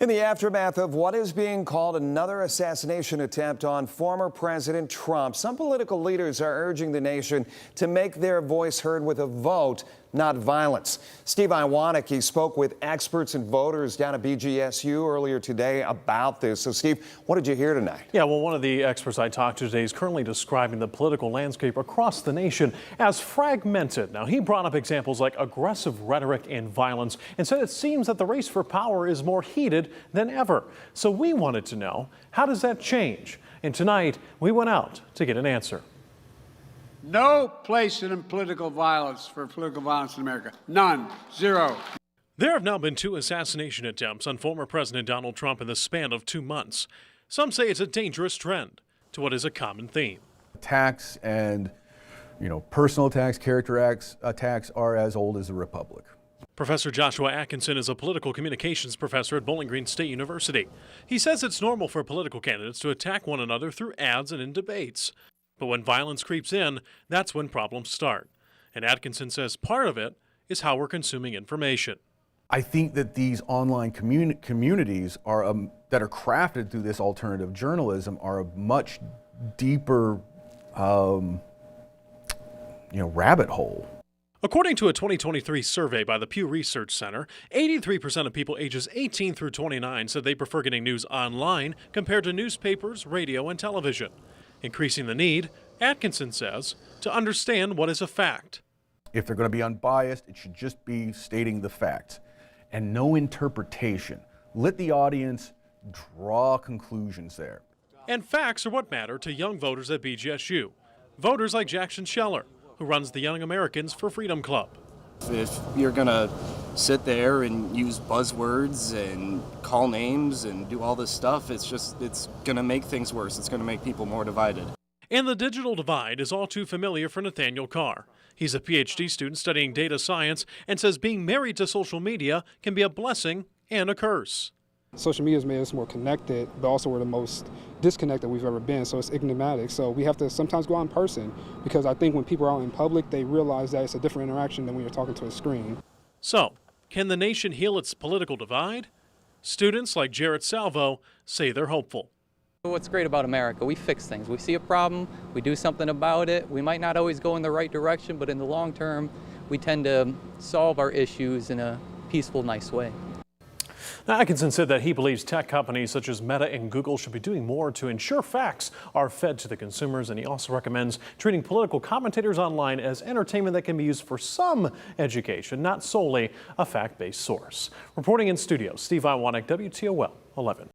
In the aftermath of what is being called another assassination attempt on former President Trump, some political leaders are urging the nation to make their voice heard with a vote, not violence. Steve Iwanicki spoke with experts and voters down at BGSU earlier today about this. So, Steve, what did you hear tonight? Yeah, well, one of the experts I talked to today is currently describing the political landscape across the nation as fragmented. Now, he brought up examples like aggressive rhetoric and violence and said it seems that the race for power is more heated than ever. So we wanted to know, how does that change? And tonight, we went out to get an answer. No place in political violence in America. None. Zero. There have now been 2 assassination attempts on former President Donald Trump in the span of 2 months. Some say it's a dangerous trend to what is a common theme. Attacks and, personal attacks, character attacks are as old as the Republic. Professor Joshua Atkinson is a political communications professor at Bowling Green State University. He says it's normal for political candidates to attack one another through ads and in debates. But when violence creeps in, that's when problems start. And Atkinson says part of it is how we're consuming information. I think that these online communities are that are crafted through this alternative journalism are a much deeper, rabbit hole. According to a 2023 survey by the Pew Research Center, 83% of people ages 18 through 29 said they prefer getting news online compared to newspapers, radio, and television. Increasing the need, Atkinson says, to understand what is a fact. If they're going to be unbiased, it should just be stating the facts and no interpretation. Let the audience draw conclusions there. And facts are what matter to young voters at BGSU. Voters like Jackson Scheller, who runs the Young Americans for Freedom Club. If you're going to sit there and use buzzwords and call names and do all this stuff, it's going to make things worse. It's going to make people more divided. And the digital divide is all too familiar for Nathaniel Carr. He's a PhD student studying data science and says being married to social media can be a blessing and a curse. Social media has made us more connected, but also we're the most disconnected we've ever been, so it's enigmatic. So we have to sometimes go out in person, because I think when people are out in public, they realize that it's a different interaction than when you're talking to a screen. So, can the nation heal its political divide? Students like Jarrett Salvo say they're hopeful. What's great about America, we fix things. We see a problem, we do something about it. We might not always go in the right direction, but in the long term, we tend to solve our issues in a peaceful, nice way. Now, Atkinson said that he believes tech companies such as Meta and Google should be doing more to ensure facts are fed to the consumers, and he also recommends treating political commentators online as entertainment that can be used for some education, not solely a fact-based source. Reporting in studio, Steve Iwanicki, WTOL 11.